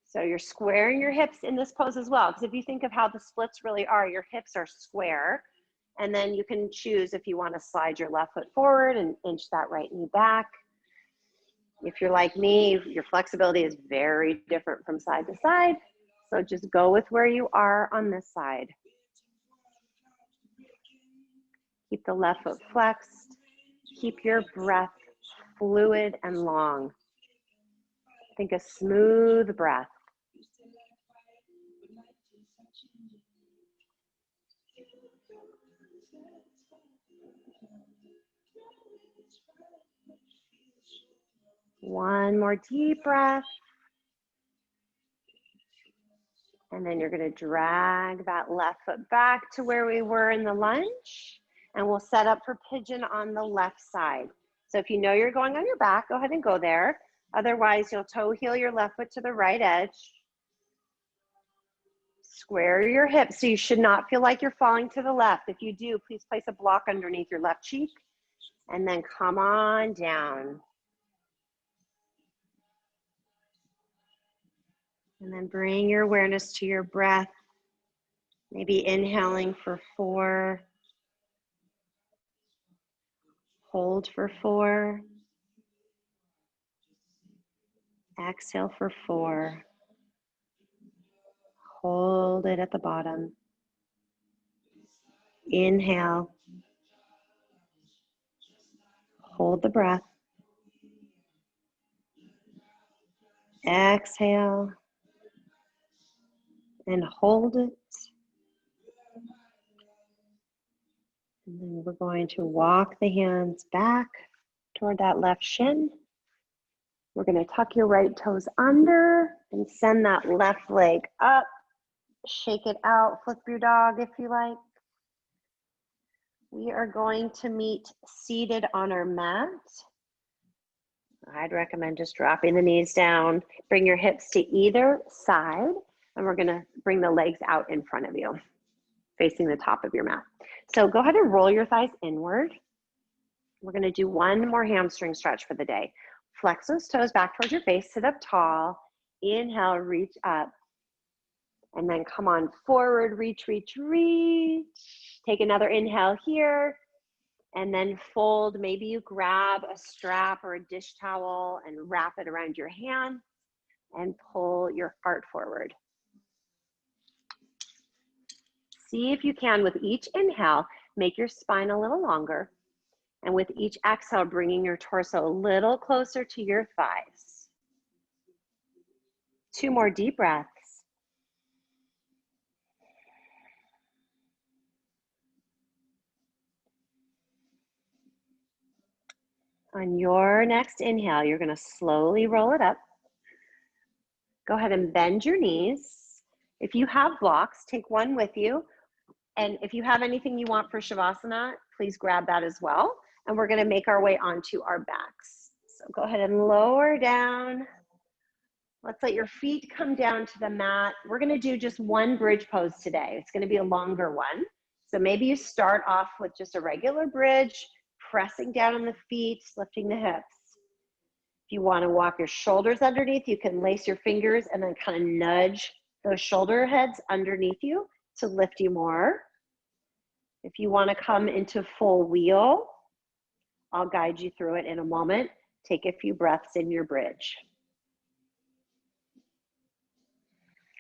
So you're squaring your hips in this pose as well. Because if you think of how the splits really are, your hips are square. And then you can choose if you want to slide your left foot forward and inch that right knee back. If you're like me, your flexibility is very different from side to side. So just go with where you are on this side. Keep the left foot flexed. Keep your breath fluid and long. Think a smooth breath. One more deep breath. And then you're going to drag that left foot back to where we were in the lunge. And we'll set up for pigeon on the left side. So if you know you're going on your back, go ahead and go there. Otherwise, you'll toe heel your left foot to the right edge. Square your hips, so you should not feel like you're falling to the left. If you do, please place a block underneath your left cheek. And then come on down. And then bring your awareness to your breath. Maybe inhaling for 4. Hold for 4. Exhale for 4. Hold it at the bottom. Inhale. Hold the breath. Exhale. And hold it. And then we're going to walk the hands back toward that left shin. We're going to tuck your right toes under and send that left leg up. Shake it out, flip your dog if you like. We are going to meet seated on our mat. I'd recommend just dropping the knees down. Bring your hips to either side, and we're gonna bring the legs out in front of you, facing the top of your mat. So go ahead and roll your thighs inward. We're gonna do one more hamstring stretch for the day. Flex those toes back towards your face, sit up tall. Inhale, reach up. And then come on forward, reach, reach, reach. Take another inhale here. And then fold. Maybe you grab a strap or a dish towel and wrap it around your hand and pull your heart forward. See if you can, with each inhale, make your spine a little longer. And with each exhale, bringing your torso a little closer to your thighs. 2 more deep breaths. On your next inhale, you're gonna slowly roll it up. Go ahead and bend your knees. If you have blocks, take one with you. And if you have anything you want for Shavasana, please grab that as well. And we're gonna make our way onto our backs. So go ahead and lower down. Let's let your feet come down to the mat. We're gonna do just one bridge pose today. It's gonna be a longer one. So maybe you start off with just a regular bridge, pressing down on the feet, lifting the hips. If you wanna walk your shoulders underneath, you can lace your fingers and then kind of nudge those shoulder heads underneath you to lift you more. If you wanna come into full wheel, I'll guide you through it in a moment. Take a few breaths in your bridge.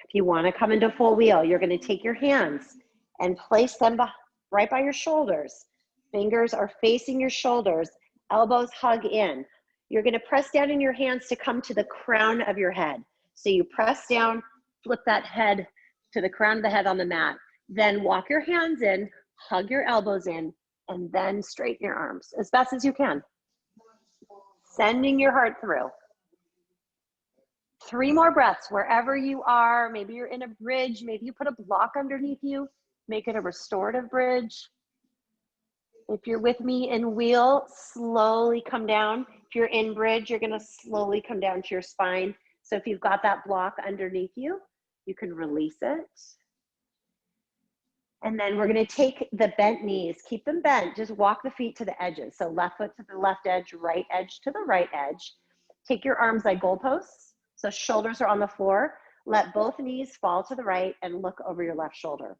If you wanna come into full wheel, you're gonna take your hands and place them right by your shoulders. Fingers are facing your shoulders, elbows hug in. You're gonna press down in your hands to come to the crown of your head. So you press down, flip that head to the crown of the head on the mat. Then walk your hands in, hug your elbows in, and then straighten your arms as best as you can. Sending your heart through. 3 more breaths wherever you are. Maybe you're in a bridge, maybe you put a block underneath you, make it a restorative bridge. If you're with me in wheel, slowly come down. If you're in bridge, you're gonna slowly come down to your spine. So if you've got that block underneath you, you can release it. And then we're gonna take the bent knees, keep them bent, just walk the feet to the edges. So left foot to the left edge, right edge to the right edge. Take your arms like goalposts. So shoulders are on the floor. Let both knees fall to the right and look over your left shoulder.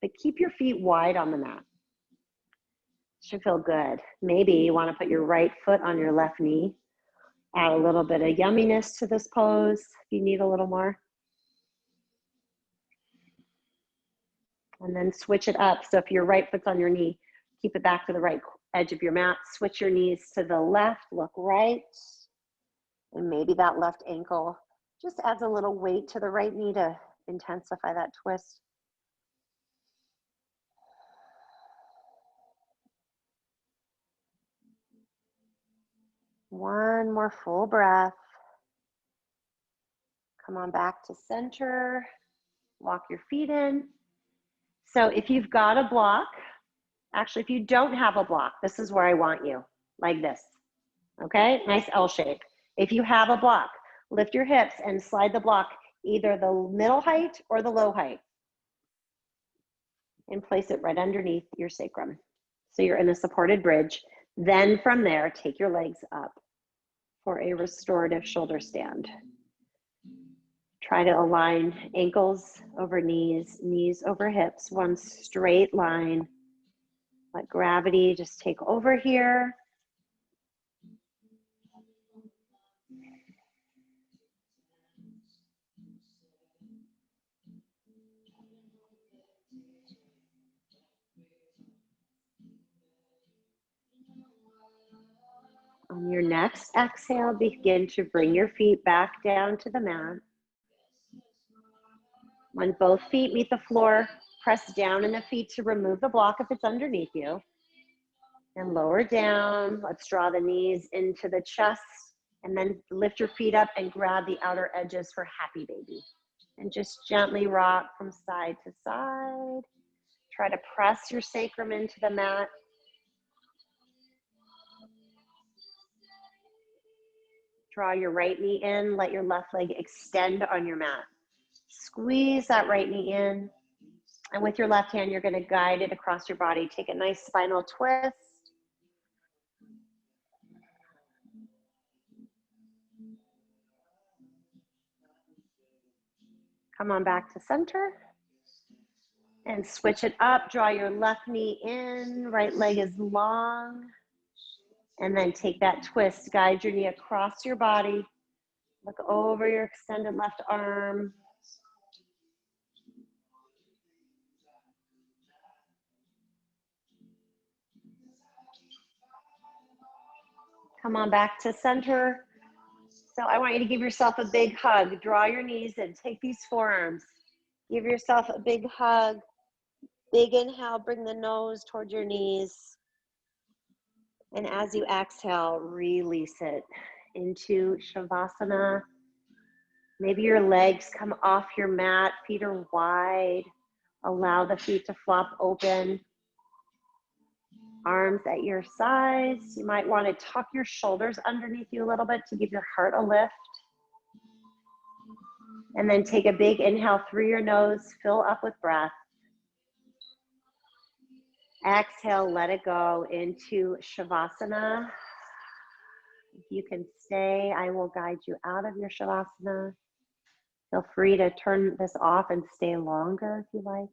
But keep your feet wide on the mat. Should feel good. Maybe you want to put your right foot on your left knee. Add a little bit of yumminess to this pose if you need a little more. And then switch it up. So if your right foot's on your knee, keep it back to the right edge of your mat. Switch your knees to the left, look right. And maybe that left ankle just adds a little weight to the right knee to intensify that twist. One more full breath. Come on back to center. Walk your feet in. So if you've got a block, actually, if you don't have a block, this is where I want you, like this. Okay, nice L shape. If you have a block, lift your hips and slide the block either the middle height or the low height and place it right underneath your sacrum. So you're in a supported bridge. Then from there, take your legs up for a restorative shoulder stand. Try to align ankles over knees, knees over hips, one straight line. Let gravity just take over here. On your next exhale, begin to bring your feet back down to the mat. When both feet meet the floor, press down in the feet to remove the block if it's underneath you. And lower down. Let's draw the knees into the chest and then lift your feet up and grab the outer edges for happy baby. And just gently rock from side to side. Try to press your sacrum into the mat. Draw your right knee in, let your left leg extend on your mat. Squeeze that right knee in. And with your left hand, you're going to guide it across your body. Take a nice spinal twist. Come on back to center. And switch it up. Draw your left knee in. Right leg is long. And then take that twist. Guide your knee across your body. Look over your extended left arm. Come on back to center. So I want you to give yourself a big hug. Draw your knees in. Take these forearms. Give yourself a big hug. Big inhale, bring the nose toward your knees. And as you exhale, release it into Shavasana. Maybe your legs come off your mat, feet are wide. Allow the feet to flop open. Arms at your sides. You might want to tuck your shoulders underneath you a little bit to give your heart a lift. And then take a big inhale through your nose, fill up with breath. Exhale, let it go into Shavasana. If you can stay, I will guide you out of your Shavasana. Feel free to turn this off and stay longer if you like.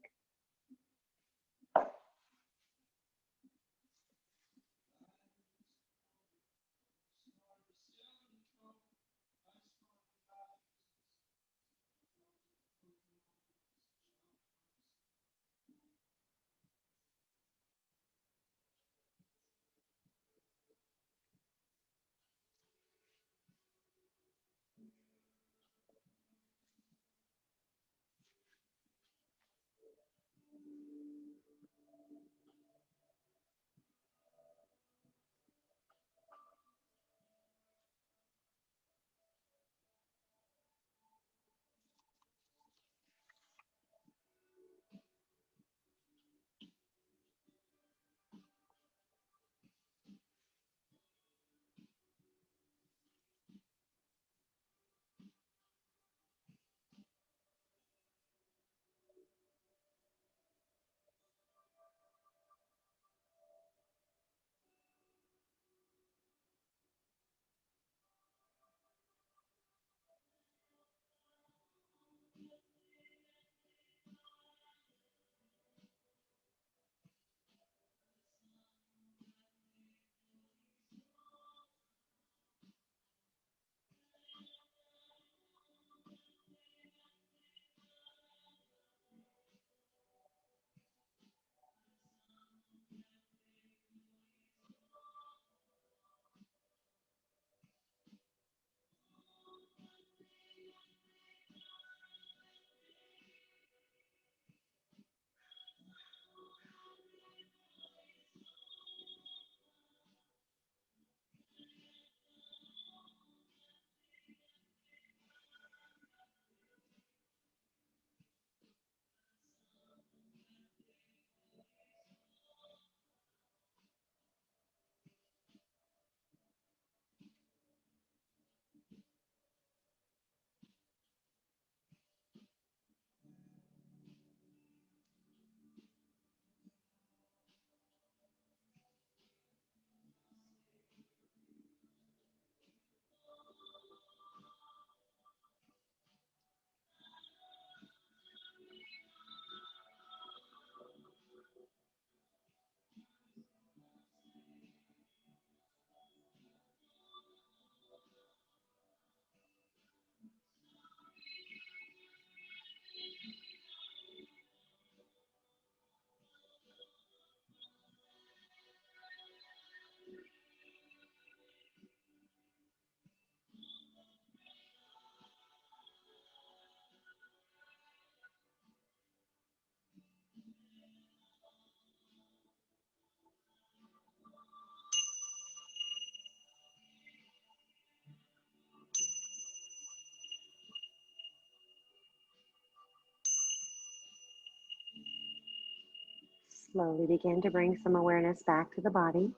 Slowly begin to bring some awareness back to the body.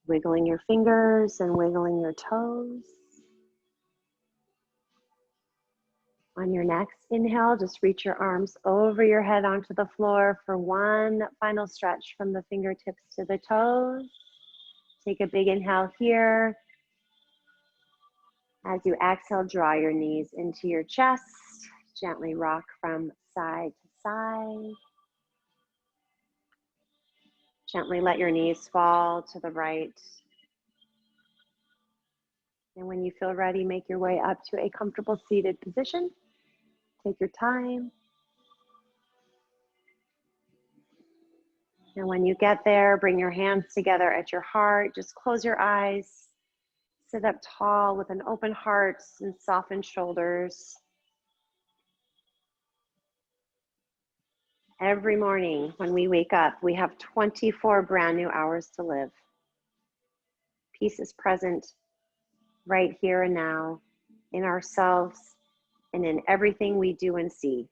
Wiggling your fingers and wiggling your toes. On your next inhale, just reach your arms over your head onto the floor for one final stretch from the fingertips to the toes. Take a big inhale here. As you exhale, draw your knees into your chest. Gently rock from side to side. Gently let your knees fall to the right. And when you feel ready, make your way up to a comfortable seated position. Take your time. And when you get there, bring your hands together at your heart. Just close your eyes. Sit up tall with an open heart and softened shoulders. Every morning when we wake up, we have 24 brand new hours to live. Peace is present right here and now, in ourselves and in everything we do and see.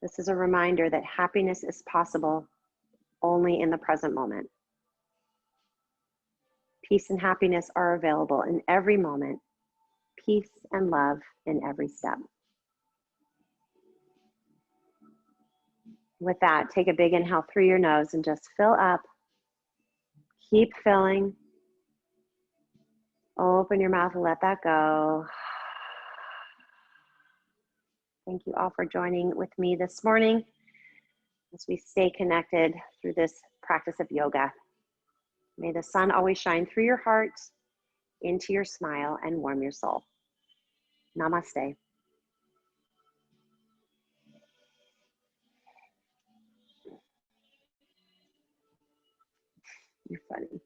This is a reminder that happiness is possible only in the present moment. Peace and happiness are available in every moment. Peace and love in every step. With that, take a big inhale through your nose and just fill up. Keep filling. Open your mouth and let that go. Thank you all for joining with me this morning as we stay connected through this practice of yoga. May the sun always shine through your heart, into your smile, and warm your soul. Namaste. You're funny.